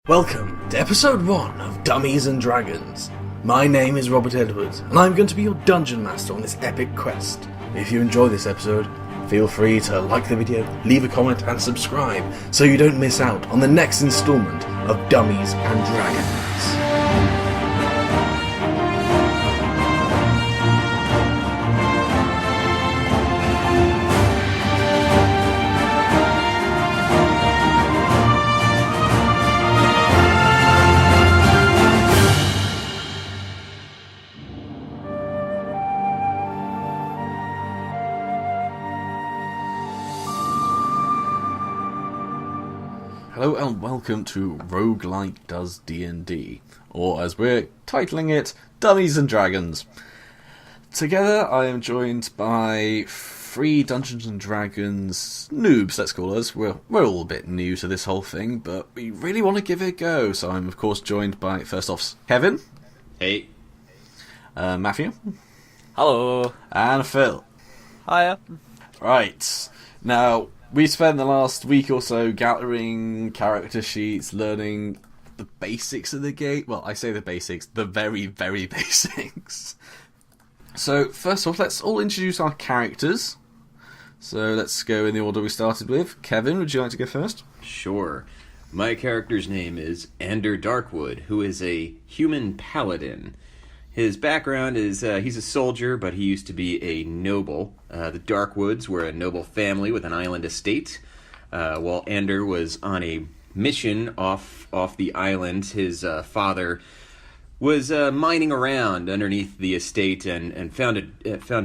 Welcome to episode 1 of Dummies and Dragons. My name is Robert Edwards, and I'm going to be your dungeon master on this epic quest. If you enjoy this episode, feel free to like the video, leave a comment, and subscribe so you don't miss out on the next installment of Dummies and Dragons. Hello and welcome to Roguelike Does D&D, or as we're titling it, Dummies and Dragons. Together I am joined by 3 Dungeons and Dragons noobs, let's call us. We're all a bit new to this whole thing, but we really want to give it a go. So I'm of course joined by, first off, Kevin. Hey. Matthew. Hello. And Phil. Hiya. Right, now we spent the last week or so gathering character sheets, learning the basics of the game. Well, I say the basics, the very, very basics. So, first off, let's all introduce our characters. So, let's go in the order we started with. Kevin, would you like to go first? Sure. My character's name is Ander Darkwood, who is a human paladin. His background is he's a soldier, but he used to be a noble. The Darkwoods were a noble family with an island estate. While Ander was on a mission off the island, his father was mining around underneath the estate and found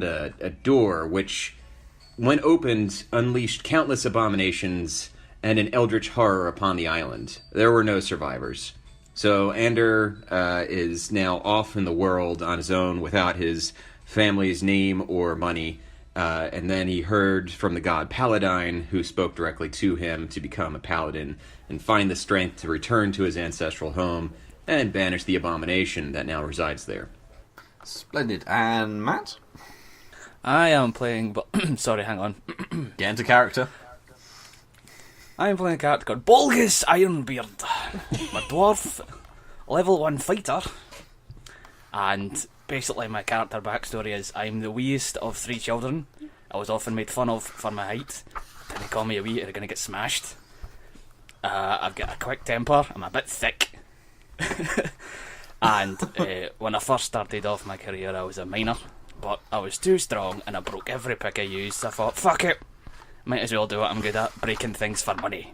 a door which, when opened, unleashed countless abominations and an eldritch horror upon the island. There were no survivors. So Ander is now off in the world on his own without his family's name or money. And then he heard from the god Paladine, who spoke directly to him to become a paladin and find the strength to return to his ancestral home and banish the abomination that now resides there. Splendid. And Matt? I am playing... Sorry, hang on. Get into character. I am playing a character called Bolgus Ironbeard. I'm a dwarf, level 1 fighter. And basically my character backstory is I'm the weeest of 3 children. I was often made fun of for my height. And they call me a wee, you're going to get smashed. I've got a quick temper, I'm a bit thick. And when I first started off my career I was a miner. But I was too strong and I broke every pick I used, so I thought, fuck it. Might as well do what I'm good at, breaking things for money.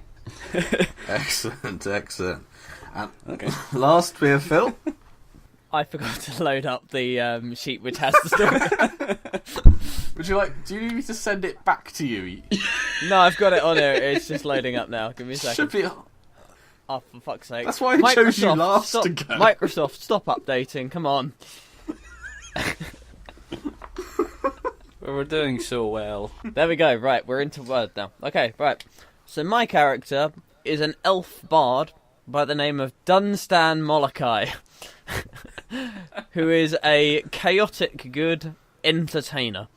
Excellent. And Okay. last we have Phil. I forgot to load up the sheet which has the story. Would you like? Do you need me to send it back to you? No, I've got it on here. It's just loading up now. Give me a second. Should be. Oh, for fuck's sake. That's why I chose you last stop, to go. Microsoft, stop updating. Come on. We're doing so well. There we go. Right, we're into Word now. Okay, right. So my character is an elf bard by the name of Dunstan Molokai, who is a chaotic good entertainer.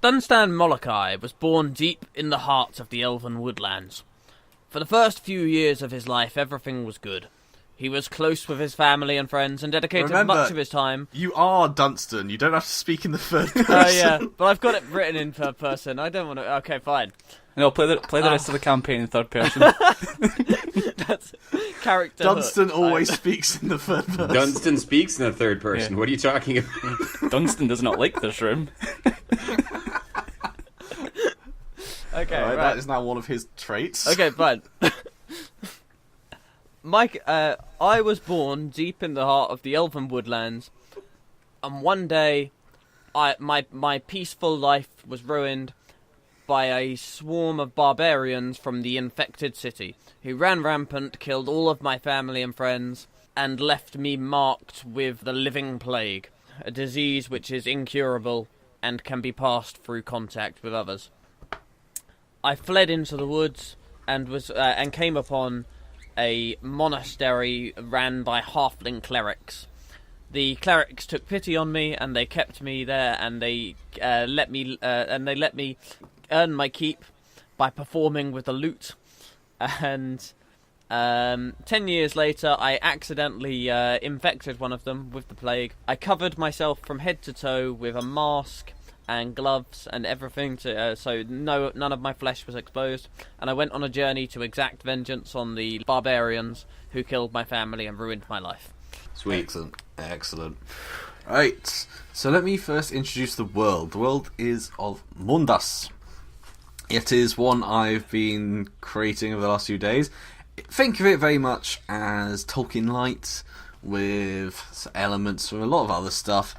Dunstan Molokai was born deep in the heart of the elven woodlands. For the first few years of his life, everything was good. He was close with his family and friends and dedicated much of his time. You are Dunstan. You don't have to speak in the third person. Oh yeah, but I've got it written in third person. I don't want to. Okay, fine. No, play the rest of the campaign in third person. That's character. Dunstan hook. always speaks in the third person. Dunstan speaks in the third person. Yeah. What are you talking about? Dunstan does not like this room. Okay, Alright, right. that is now one of his traits. Okay, fine. Mike, I was born deep in the heart of the elven woodlands, and one day, my peaceful life was ruined by a swarm of barbarians from the infected city, who ran rampant, killed all of my family and friends, and left me marked with the living plague, a disease which is incurable and can be passed through contact with others. I fled into the woods and came upon a monastery ran by halfling clerics. The clerics took pity on me, and they kept me there, and they let me earn my keep by performing with the lute, and 10 years later, I accidentally infected one of them with the plague. I covered myself from head to toe with a mask and gloves and everything, so none of my flesh was exposed. And I went on a journey to exact vengeance on the barbarians who killed my family and ruined my life. Sweet. Excellent. Right, so let me first introduce the world. The world is of Mundas. It is one I've been creating over the last few days. Think of it very much as Tolkien Light, with elements from a lot of other stuff.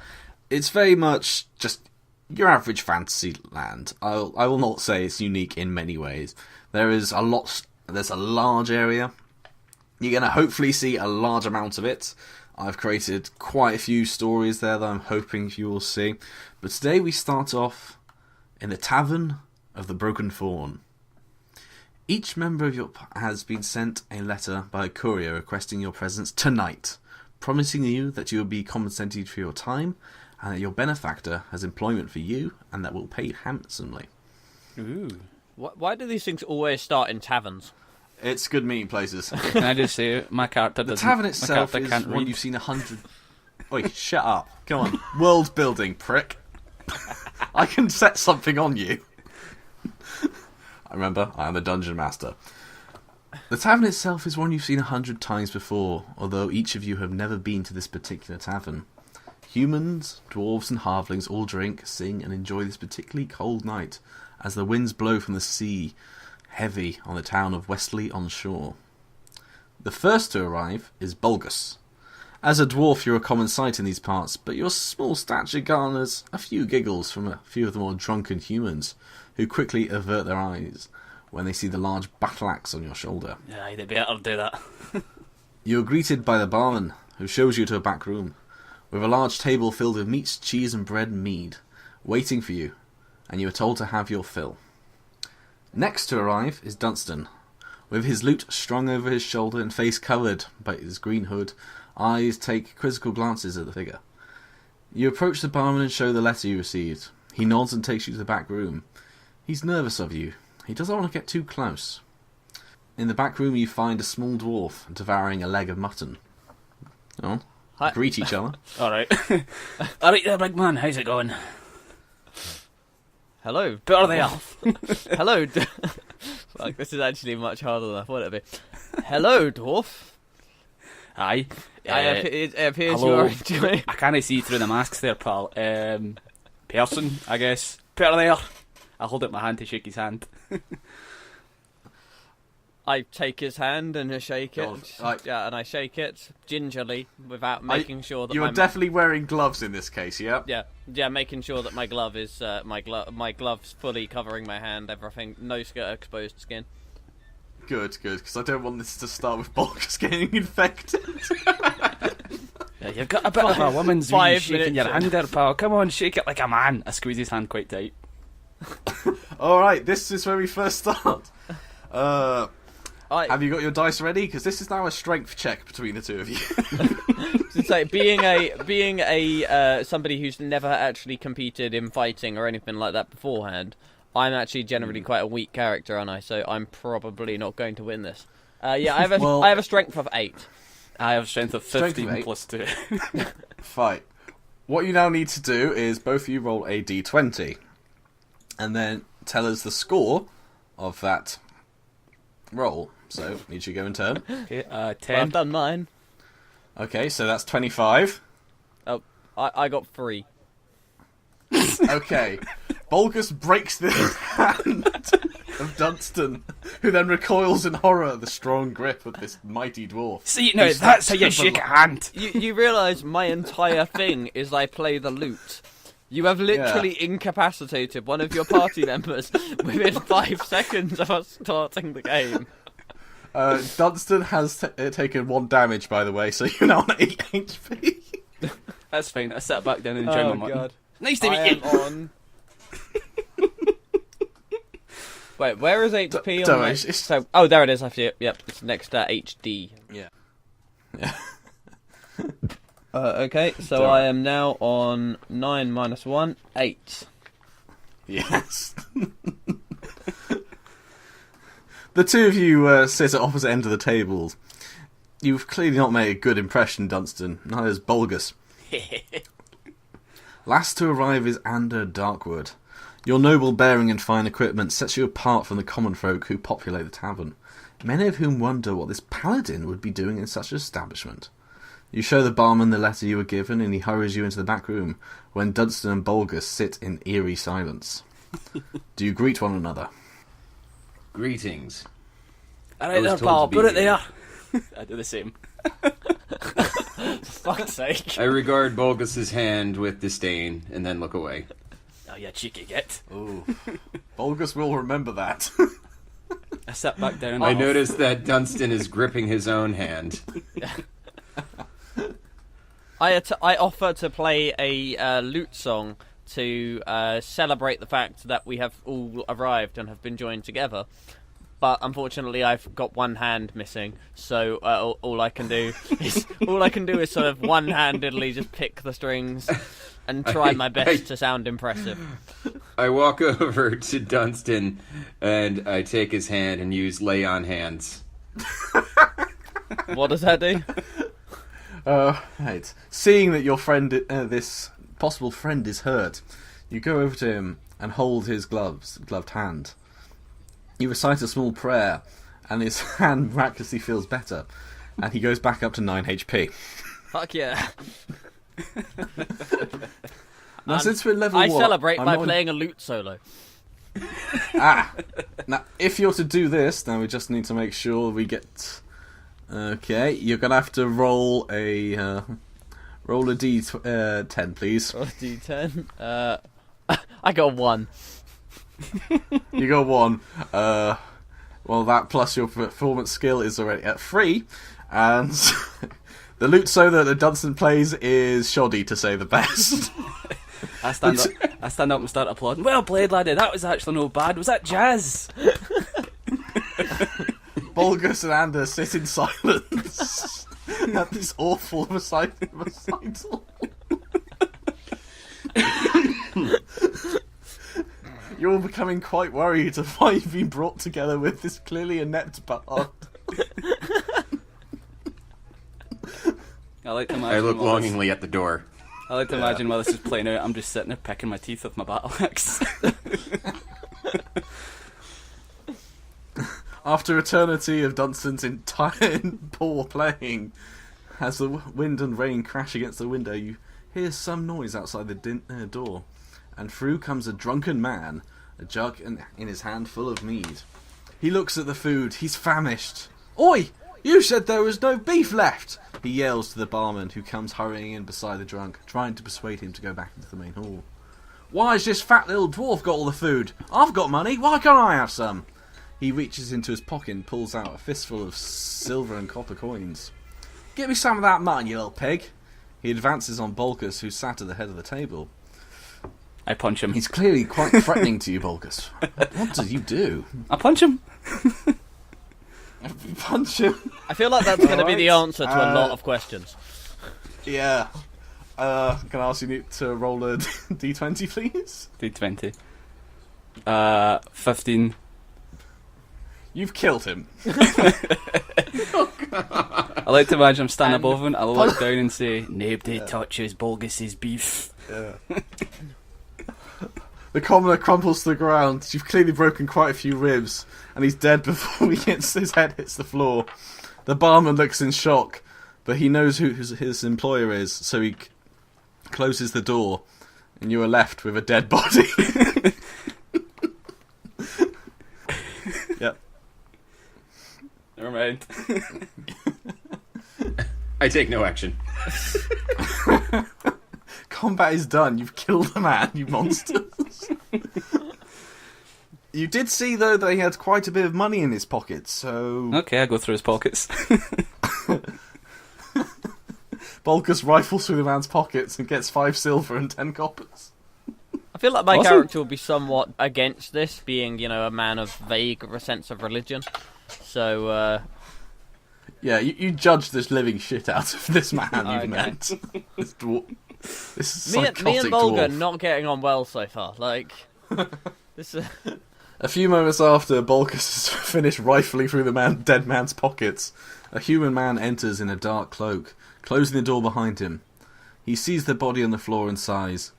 It's very much just your average fantasy land. I will not say it's unique in many ways. There's a large area. You're going to hopefully see a large amount of it. I've created quite a few stories there that I'm hoping you will see. But today we start off in the Tavern of the Broken Fawn. Each member of your has been sent a letter by a courier requesting your presence tonight, promising you that you will be compensated for your time, and that your benefactor has employment for you, and that will pay handsomely. Ooh. Why do these things always start in taverns? It's good meeting places. Can I just say, my character The doesn't... tavern itself my is character can't one read. you've seen 100... Oi, shut up. Come on. World building, prick. I can set something on you. Remember, I am the dungeon master. The tavern itself is one you've seen 100 times before, although each of you have never been to this particular tavern. Humans, dwarves and halflings all drink, sing and enjoy this particularly cold night, as the winds blow from the sea, heavy on the town of Westley-on-Shore. The first to arrive is Bulgus. As a dwarf, you're a common sight in these parts, but your small stature garners a few giggles from a few of the more drunken humans, who quickly avert their eyes when they see the large battle axe on your shoulder. Yeah, they better do that. You are greeted by the barman, who shows you to a back room, with a large table filled with meats, cheese and bread and mead, waiting for you, and you are told to have your fill. Next to arrive is Dunstan, with his lute strung over his shoulder and face covered by his green hood. Eyes take quizzical glances at the figure. You approach the barman and show the letter you received. He nods and takes you to the back room. He's nervous of you. He doesn't want to get too close. In the back room you find a small dwarf devouring a leg of mutton. Oh, Hi. greet each other. Alright. Alright there, big man, how's it going? Hello. Better there. Hello. Like, this is actually much harder than I thought it'd be. Hello, dwarf. Aye. It appears you hello. are enjoying... I can't see through the masks there, pal. Person, I guess. Better there. I hold out my hand to shake his hand. I take his hand and I shake it. God, Yeah, and I shake it gingerly without making sure that You're definitely wearing gloves in this case, yeah? Yeah, making sure that my glove is my glove's fully covering my hand. Everything, no exposed skin. Good, because I don't want this to start with Bulgus getting infected. Yeah, you've got a bit of a woman's wee 5 shaking your minutes hand there, pal. Come on, shake it like a man. I squeeze his hand quite tight. Alright, this is where we first start. I, Have you got your dice ready? Because this is now a strength check between the two of you. It's like being a somebody who's never actually competed in fighting or anything like that beforehand. I'm actually generally quite a weak character, aren't I? So I'm probably not going to win this. Yeah, I have a strength of 8. I have strength of Strength 15 of 8. plus 2. Fight. What you now need to do is both of you roll a d20, and then tell us the score of that roll. So, each you go in turn. Okay, Well, 10. I've done mine. Okay, so that's 25. Oh, I got 3. Okay. Bulgus breaks the hand of Dunstan, who then recoils in horror at the strong grip of this mighty dwarf. See, no, who that's how snaps you his shake a hand. You realise my entire thing is I play the lute. You have literally incapacitated one of your party members within 5 seconds of us starting the game. Dunstan has taken 1 damage, by the way, so you're now on 8 HP. That's fine. I sit back down and enjoy my mutton. God. Nice to I meet am you. on... Wait, where is HP Don't on my... worry, it's- So, oh, there it is. I see it. Yep, it's next to HD. Yeah. Okay, so Don't I worry. am now on 9 minus 1, 8. Yes. The two of you sit at opposite ends of the table. You've clearly not made a good impression, Dunstan. Neither has Bulgus. Last to arrive is Ander Darkwood. Your noble bearing and fine equipment sets you apart from the common folk who populate the tavern, many of whom wonder what this paladin would be doing in such an establishment. You show the barman the letter you were given, and he hurries you into the back room, when Dunstan and Bulgus sit in eerie silence. Do you greet one another? Greetings. Alright there, pal, put it there. I do the same. Fuck's sake. I regard Bulgus's hand with disdain, and then look away. Oh, you cheeky git. Oh, Bulgus will remember that. I sat back down and I noticed that Dunstan is gripping his own hand. I offer to play a lute song to celebrate the fact that we have all arrived and have been joined together. But unfortunately, I've got one hand missing, so all I can do is sort of one-handedly just pick the strings and try my best to sound impressive. I walk over to Dunstan and I take his hand and use lay on hands. What does that do? Right. Seeing that your friend, this possible friend, is hurt, you go over to him and hold his gloved hand. You recite a small prayer, and his hand miraculously feels better, and he goes back up to 9 HP. Fuck yeah. Now, since we're level I 1... celebrate by playing a lute solo. Now, if you're to do this, then we just need to make sure we get... Okay, you're going to have to roll a D10, please. Roll a D10. I got 1. You got 1. Well, that plus your performance skill is already at 3, and the lute solo that Dunstan plays is shoddy, to say the best. I stand up and start applauding. Well played, laddie. That was actually no bad. Was that jazz? Bulgus and Ander sit in silence at this awful recital. You're becoming quite worried of why you've been brought together with this clearly inept bard. I look longingly at the door. I like to imagine while this is playing out, I'm just sitting there picking my teeth with my battle axe. After eternity of Dunstan's entire poor playing, as the wind and rain crash against the window, you hear some noise outside the door, and through comes a drunken man, a jug in his hand full of mead. He looks at the food. He's famished. Oi! You said there was no beef left! He yells to the barman, who comes hurrying in beside the drunk, trying to persuade him to go back into the main hall. Why has this fat little dwarf got all the food? I've got money. Why can't I have some? He reaches into his pocket and pulls out a fistful of silver and copper coins. Get me some of that mutton, you little pig. He advances on Bulgus, who sat at the head of the table. I punch him. He's clearly quite threatening to you, Bulgus. What do you do? I punch him. You punch him. I feel like that's going to be the answer to a lot of questions. Yeah. Can I ask you to roll a d20, please? D20. 15. You've killed him. I like to imagine I'm standing above him. I'll look down and say, "Nobody touches Bulgus's beef." Yeah. The commoner crumples to the ground. You've clearly broken quite a few ribs, and he's dead before his head hits the floor. The barman looks in shock, but he knows who his employer is, so he closes the door, and you are left with a dead body. Yep. Never mind. I take no action. Combat is done. You've killed the man, you monsters. You did see, though, that he had quite a bit of money in his pockets, so... Okay, I go through his pockets. Bulgus rifles through the man's pockets and gets 5 silver and 10 coppers. I feel like my Awesome. character will be somewhat against this, being, you know, a man of vague sense of religion. So, Yeah, you judge this living shit out of this man you've Okay. met. This dwarf. This me psychotic and Volga dwarf. not getting on well so far. Like, this. A few moments after Bulkus has finished rifling through the dead man's pockets, a human man enters in a dark cloak, closing the door behind him. He sees the body on the floor and sighs.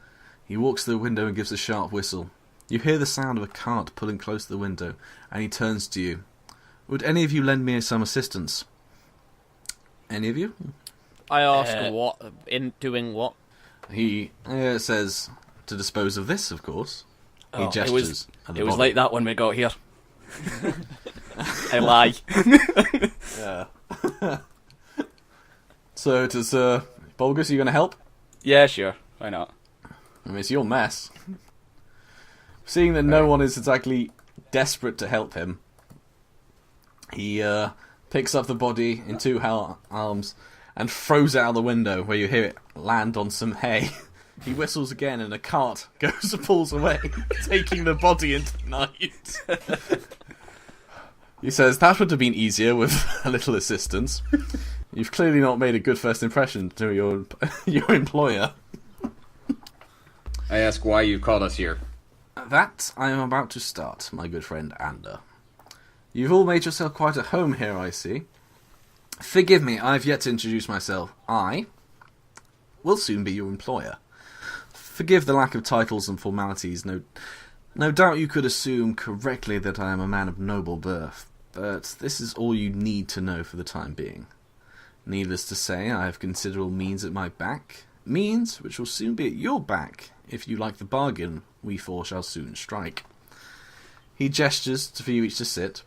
He walks to the window and gives a sharp whistle. You hear the sound of a cart pulling close to the window, and he turns to you. Would any of you lend me some assistance? Any of you? I ask what? In doing what? He says to dispose of this, of course. He gestures. It was like that when we got here. I lie. Yeah. So, does Bulgus, are you going to help? Yeah, sure. Why not? I mean, it's your mess. Seeing that no one is exactly desperate to help him, he picks up the body in two arms and throws it out the window, where you hear it land on some hay. He whistles again, and a cart goes and pulls away, taking the body into the night. He says, that would have been easier with a little assistance. You've clearly not made a good first impression to your employer. I ask why you called us here. That I am about to start, my good friend Ander. You've all made yourself quite at home here, I see. Forgive me, I've yet to introduce myself. I will soon be your employer. Forgive the lack of titles and formalities. No doubt you could assume correctly that I am a man of noble birth, but this is all you need to know for the time being. Needless to say, I have considerable means at my back. Means which will soon be at your back, if you like the bargain we four shall soon strike. He gestures for you each to sit.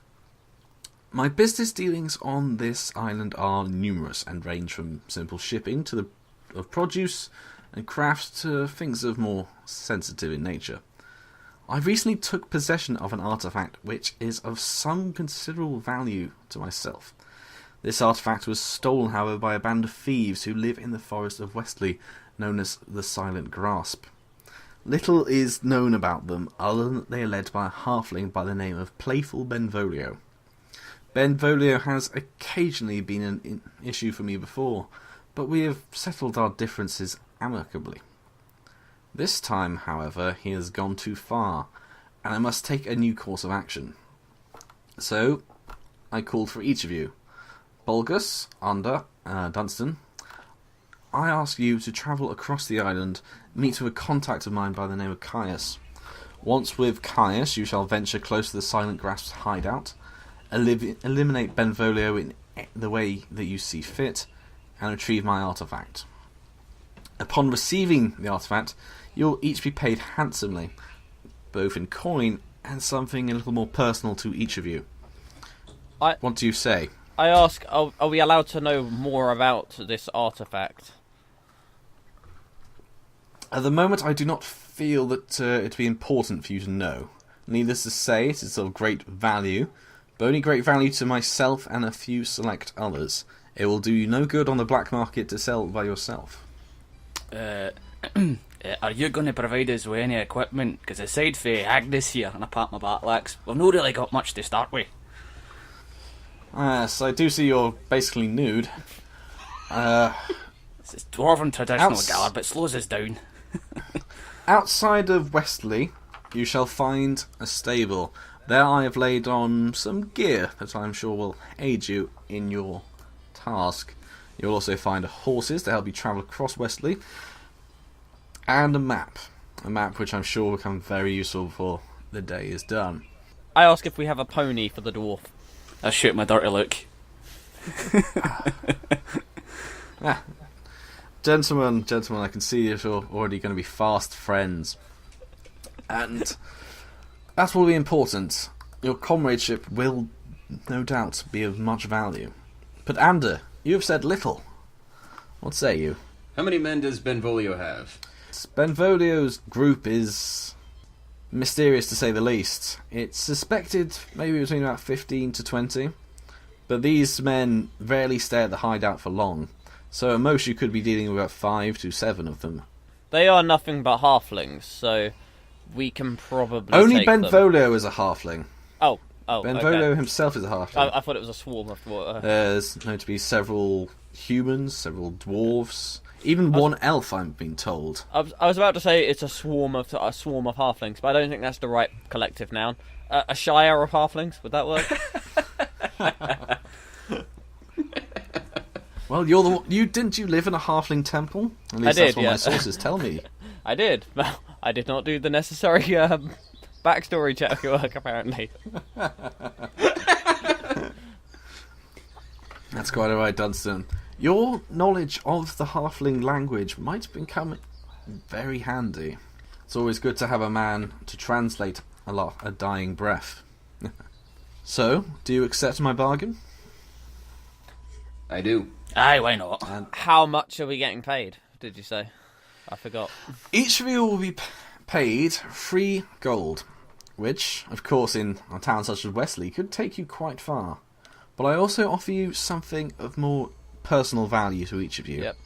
My business dealings on this island are numerous and range from simple shipping of produce and crafts to things of more sensitive in nature. I recently took possession of an artifact which is of some considerable value to myself. This artifact was stolen, however, by a band of thieves who live in the forest of Westley, known as the Silent Grasp. Little is known about them, other than that they are led by a halfling by the name of Playful Benvolio. Benvolio has occasionally been an issue for me before, but we have settled our differences amicably. This time, however, he has gone too far, and I must take a new course of action. So, I called for each of you. Bulgus, Ander, Dunstan, I ask you to travel across the island, meet with a contact of mine by the name of Caius. Once with Caius, you shall venture close to the Silent Grasp's hideout, eliminate Benvolio in the way that you see fit, and retrieve my artifact. Upon receiving the artifact, you'll each be paid handsomely, both in coin and something a little more personal to each of you. What do you say? I ask, are we allowed to know more about this artifact? At the moment, I do not feel that it would be important for you to know. Needless to say, it is of great value, but only great value to myself and a few select others. It will do you no good on the black market to sell by yourself. Are you going to provide us with any equipment? Because aside from Agnes here, and I pat my battle axe, we've not really got much to start with. Yes, I do see you're basically nude. It's dwarven traditional garb, but it slows us down. Outside of Westley, you shall find a stable. There I have laid on some gear that I'm sure will aid you in your task. You'll also find horses to help you travel across Westley, and a map. A map which I'm sure will become very useful before the day is done. I ask if we have a pony for the dwarf. I shoot my dirty look. Gentlemen, I can see that you're already going to be fast friends. And that will be important. Your comradeship will, no doubt, be of much value. But Ander, you have said little. What say you? How many men does Benvolio have? Benvolio's group is mysterious to say the least. It's suspected maybe between about 15 to 20, but these men rarely stay at the hideout for long, so at most you could be dealing with about 5 to 7 of them. They are nothing but halflings, so we can probably Only take them. Benvolio is a halfling. Oh, Benvolio okay. himself is a halfling. I thought it was a swarm of water. There's known to be several humans, several dwarves, even one elf, I've been told. I was about to say it's a swarm of halflings, but I don't think that's the right collective noun. a shire of halflings. Would that work? Well, didn't you live in a halfling temple? At least I did, that's what yeah. my sources tell me. I did. Well, I did not do the necessary backstory check work, apparently. That's quite alright, Dunstan. Your knowledge of the halfling language might become very handy. It's always good to have a man to translate a dying breath. So, do you accept my bargain? I do. Aye, why not? How much are we getting paid, did you say? I forgot. Each of you will be paid 3 gold, which, of course, in a town such as Wesley, could take you quite far. But I also offer you something of more personal value to each of you. Yep.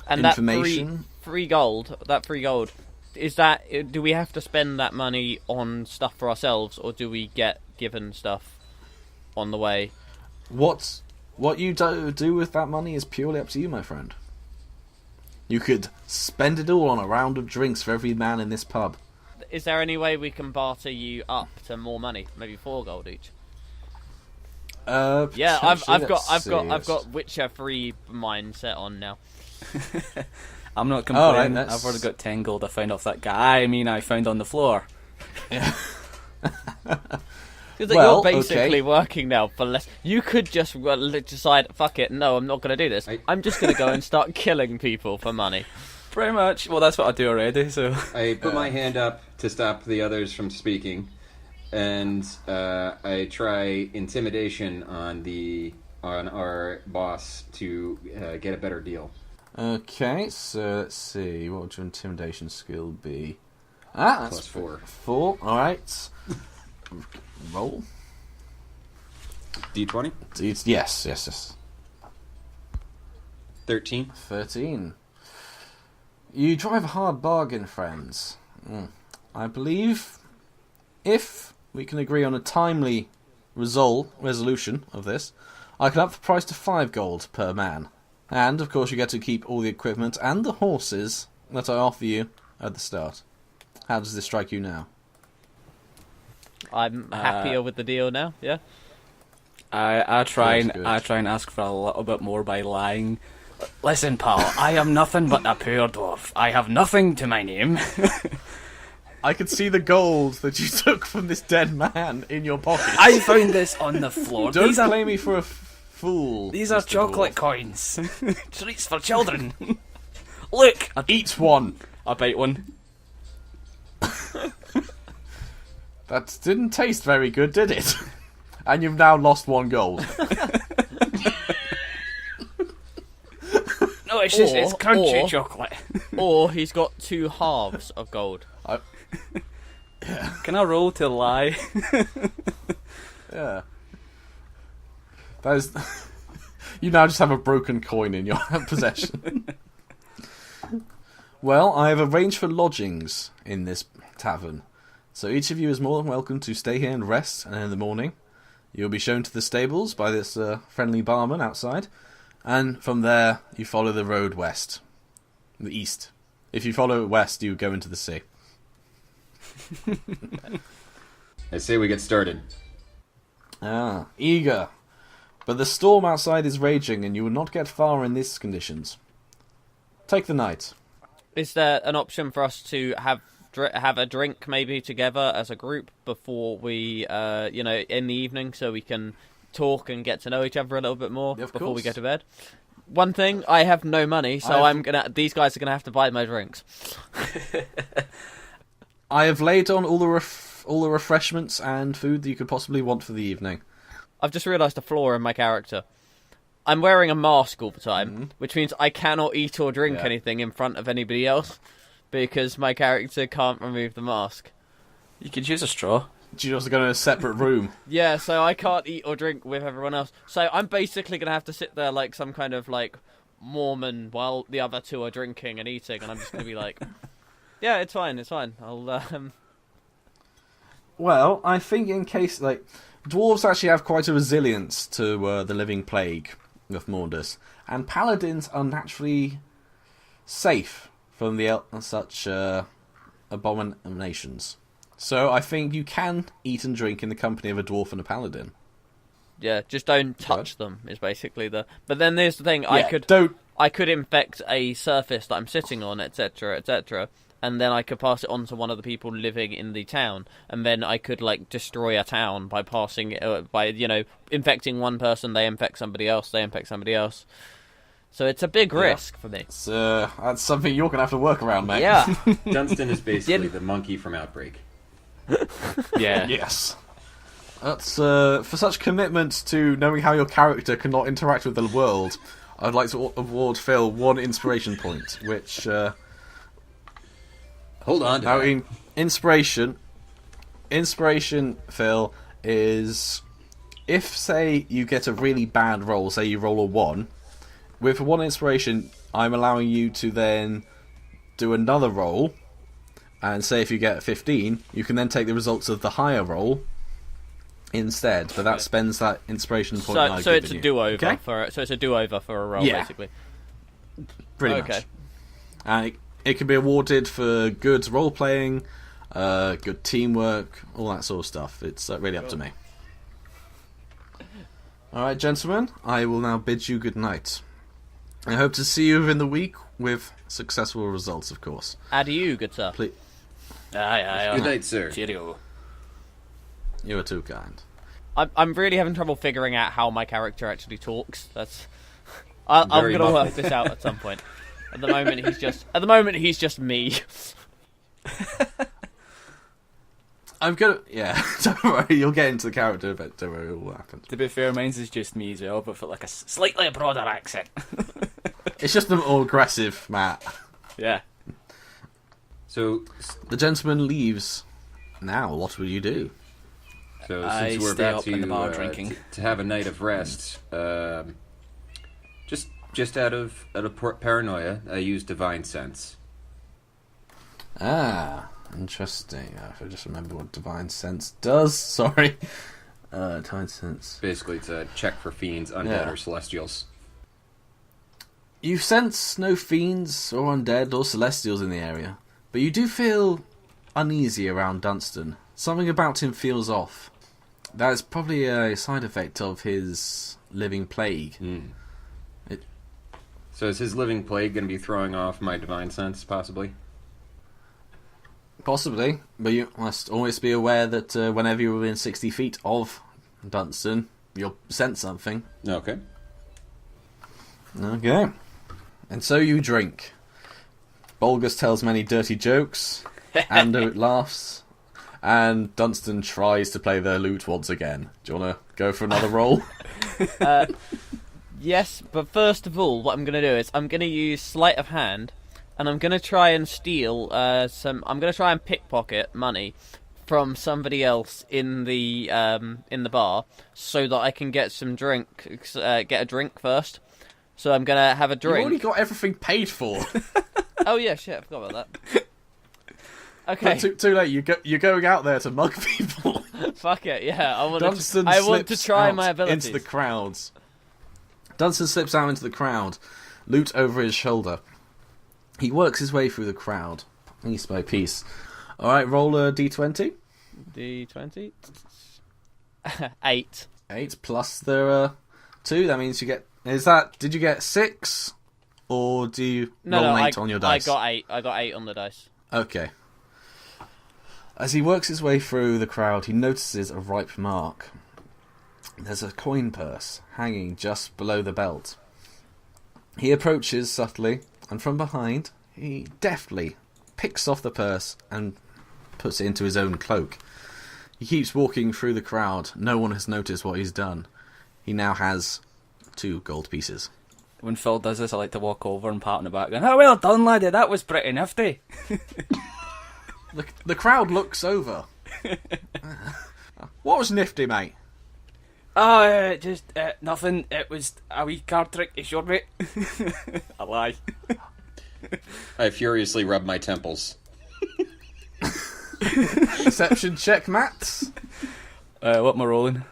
And Information. that 3 gold, is that, do we have to spend that money on stuff for ourselves, or do we get given stuff on the way? What you do with that money is purely up to you, my friend. You could spend it all on a round of drinks for every man in this pub. Is there any way we can barter you up to more money? Maybe 4 gold each? Yeah, I've got Witcher 3 mindset on now. I'm not complaining. Right, I've already got 10 gold I found off that guy. I found on the floor. Yeah. Because you're basically working now for less. You could just decide, fuck it, no, I'm not going to do this. I'm just going to go and start killing people for money. Pretty much. Well, that's what I do already, so... I put my hand up to stop the others from speaking, and I try intimidation on our boss to get a better deal. Okay, so let's see. What would your intimidation skill be? That's +4. 4, alright. Roll. D20? Yes. 13. 13. You drive a hard bargain, friends. I believe if we can agree on a timely resolution of this, I can up the price to 5 gold per man. And, of course, you get to keep all the equipment and the horses that I offer you at the start. How does this strike you now? I'm happier with the deal now, yeah? I try Good. and ask for a little bit more by lying. Listen, pal, I am nothing but a poor dwarf. I have nothing to my name. I could see the gold that you took from this dead man in your pocket. I found this on the floor. Don't play me for a fool. These are Mr. chocolate Dwarf. coins. Treats for children. Look! Eat one. I bite one. That didn't taste very good, did it? And you've now lost 1 gold. No, it's just it's crunchy chocolate. Or he's got 2 halves of gold. Can I roll to lie? Yeah. That is... You now just have a broken coin in your possession. Well, I have arranged for lodgings in this tavern. So each of you is more than welcome to stay here and rest, and in the morning you'll be shown to the stables by this friendly barman outside, and from there you follow the road west. The east. If you follow it west, you go into the sea. I say we get started. Eager. But the storm outside is raging, and you will not get far in these conditions. Take the night. Is there an option for us to have a drink maybe together as a group before we, in the evening, so we can talk and get to know each other a little bit more before we go to bed? One thing, I have no money, so these guys are gonna have to buy my drinks. I have laid on all the refreshments and food that you could possibly want for the evening. I've just realised a flaw in my character. I'm wearing a mask all the time, which means I cannot eat or drink anything in front of anybody else, because my character can't remove the mask. You could use a straw. You also go in a separate room. Yeah, so I can't eat or drink with everyone else. So I'm basically going to have to sit there like some kind of, like, Mormon while the other 2 are drinking and eating, and I'm just going to be like, yeah, it's fine. I'll, Well, I think in case, like, dwarves actually have quite a resilience to the living plague of Mordus, and paladins are naturally safe from such abominations. So I think you can eat and drink in the company of a dwarf and a paladin. Yeah, just don't touch them is basically the. But then there's the thing: Don't. I could infect a surface that I'm sitting on, etc., etc., and then I could pass it on to one of the people living in the town, and then I could like destroy a town by infecting one person. They infect somebody else. They infect somebody else. So it's a big risk for me. That's something you're gonna have to work around, mate. Yeah. Dunstan is basically the monkey from Outbreak. Yeah. Yes. That's for such commitment to knowing how your character cannot interact with the world. I'd like to award Phil 1 inspiration point, which. Hold on. Now, in inspiration, Phil, is if, say, you get a really bad roll, say you roll a 1, with 1 inspiration, I'm allowing you to then do another roll, and say if you get 15, you can then take the results of the higher roll instead, but that spends that inspiration point. So it's a do-over it's a do-over for a roll, basically. Pretty much. And it can be awarded for good role playing, good teamwork, all that sort of stuff. It's really up to me. All right, gentlemen, I will now bid you good night. I hope to see you within the week with successful results, of course. Adieu, good sir. Please. Aye. Good night, sir. Cheerio. You are too kind. I'm really having trouble figuring out how my character actually talks. I'm going to work this out at some point. At the moment, he's just me. I'm gonna. Yeah, don't worry. You'll get into the character, but don't worry, it will happen. To be fair, mine's is just me as well, but for like a slightly broader accent. It's just a more aggressive, Matt. Yeah. So the gentleman leaves. Now, what will you do? So I since we're stay about up in the bar drinking. to have a night of rest, just out of paranoia, I use divine sense. Ah, interesting. If I just remember what divine sense does. Sorry. Divine sense. Basically, it's a check for fiends, undead, or celestials. You sense no fiends or undead or celestials in the area, but you do feel uneasy around Dunstan. Something about him feels off. That is probably a side effect of his living plague. So is his living plague going to be throwing off my divine sense, possibly? Possibly, but you must always be aware that whenever you're within 60 feet of Dunstan, you'll sense something. Okay. Okay. And so you drink. Bolgus tells many dirty jokes, Ando laughs, and Dunstan tries to play their lute once again. Do you want to go for another roll? Yes, but first of all, what I'm going to do is I'm going to use sleight of hand, and I'm going to try and steal I'm going to try and pickpocket money from somebody else in the bar, so that I can get some get a drink first. So I'm going to have a drink. You've already got everything paid for. Oh yeah, shit, I forgot about that. Okay. Too late. You're going out there to mug people. Fuck it, yeah. I want to slips try out my abilities. into the crowds. Dunstan slips out into the crowd, loot over his shoulder. He works his way through the crowd, piece by piece. All right, roll a d20. D20. 8. 8 plus the 2. That means you get. Did you get 6, or do you roll an 8 on your dice? I got 8. I got 8 on the dice. Okay. As he works his way through the crowd, he notices a ripe mark. There's a coin purse hanging just below the belt. He approaches subtly, and from behind, he deftly picks off the purse and puts it into his own cloak. He keeps walking through the crowd. No one has noticed what he's done. He now has 2 gold pieces. When Phil does this, I like to walk over and pat on the back going, "Oh, well done, laddie, that was pretty nifty." The crowd looks over. What was nifty, mate? Oh, just nothing. It was a wee card trick to show me. I lie. I furiously rub my temples. Perception check, Matt. What am I rolling?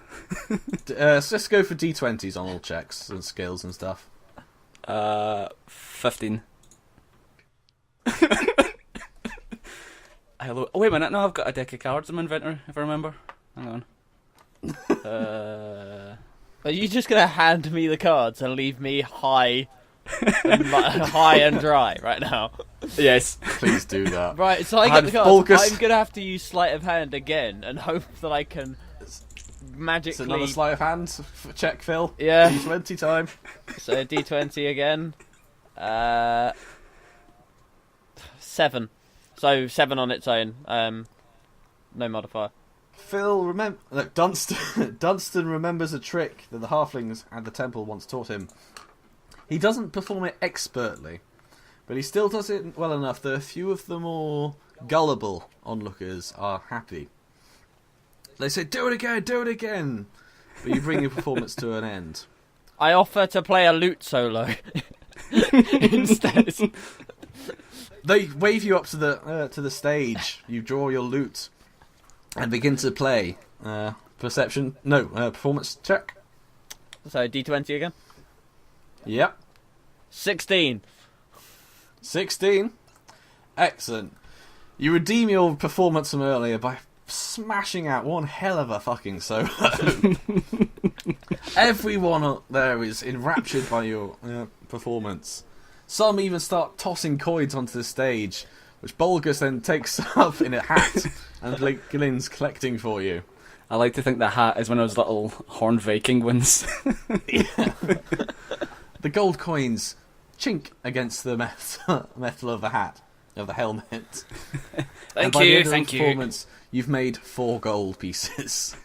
Let's go for d20s on all checks and skills and stuff. 15. Hello. Oh, wait a minute. No, I've got a deck of cards in my inventory, if I remember. Hang on. Are you just going to hand me the cards and leave me high and dry right now? Yes. Please do that. Right, so I get And the cards. Bulgus- I'm going to have to use sleight of hand again and hope that I can magically... It's another sleight of hand check, Phil. Yeah. D20 time. So D20 again. 7. So 7 on its own. No modifier. Phil, look, Dunstan remembers a trick that the halflings at the temple once taught him. He doesn't perform it expertly, but he still does it well enough that a few of the more gullible onlookers are happy. They say, do it again, but you bring your performance to an end. I offer to play a lute solo instead. They wave you up to the stage. You draw your lute and begin to play. Performance check. So D20 again. Yep. 16. 16. Excellent. You redeem your performance from earlier by smashing out one hell of a fucking solo. Everyone up there is enraptured by your performance. Some even start tossing coins onto the stage, which Bulgus then takes up in a hat and begins collecting for you. I like to think the hat is one of those little horned Viking ones. The gold coins chink against the metal of the hat, of the helmet. Thank by the you, end of the thank you. performance, you've made 4 gold pieces.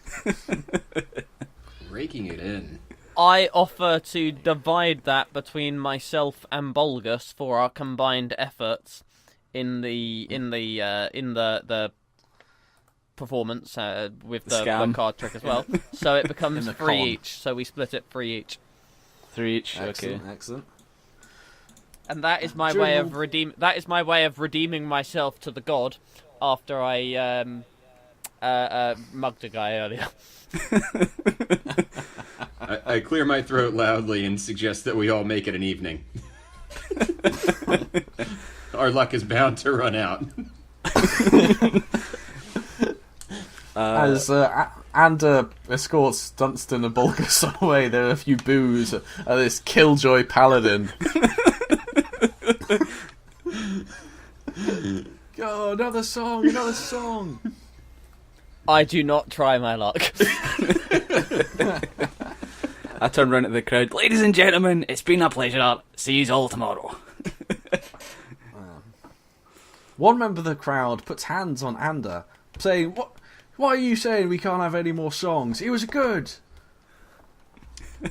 Raking it in. I offer to divide that between myself and Bulgus for our combined efforts in the performance with the Scam. card trick as well. So it becomes In the 3 con. each. So we split it 3 each. 3 each. Excellent, Okay. excellent. And that is my During way all- of redeeming myself to the god after I mugged a guy earlier. I clear my throat loudly and suggest that we all make it an evening. Our luck is bound to run out. As Ander escorts Dunstan and Bulgus away, there are a few boos at this killjoy paladin. Go, another song! I do not try my luck. I turn around to the crowd. Ladies and gentlemen, it's been a pleasure. See you all tomorrow. One member of the crowd puts hands on Ander, saying, Why are you saying we can't have any more songs? He was good!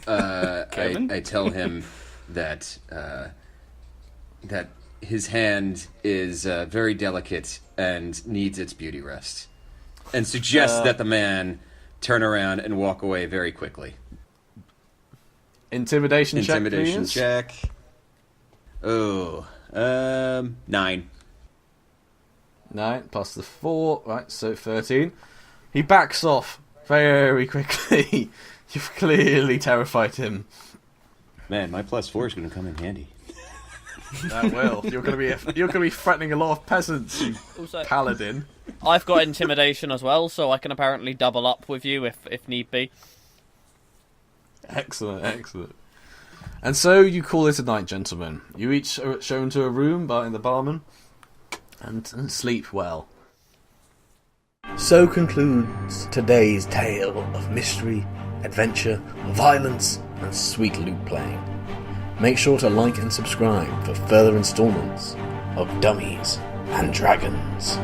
Kevin? I tell him that that his hand is very delicate and needs its beauty rest, and suggests that the man turn around and walk away very quickly. Intimidation Intimidation check, check. Oh, 9. 9 plus the 4, right, so 13. He backs off very quickly. You've clearly terrified him. Man, my +4 is going to come in handy. That will. You're going to be threatening a lot of peasants, you Also, paladin. I've got intimidation as well, so I can apparently double up with you if need be. Excellent, excellent. And so you call it a night, gentlemen. You each are shown to a room by the barman and sleep well. So concludes today's tale of mystery, adventure, violence, and sweet lute playing. Make sure to like and subscribe for further installments of Dummies and Dragons.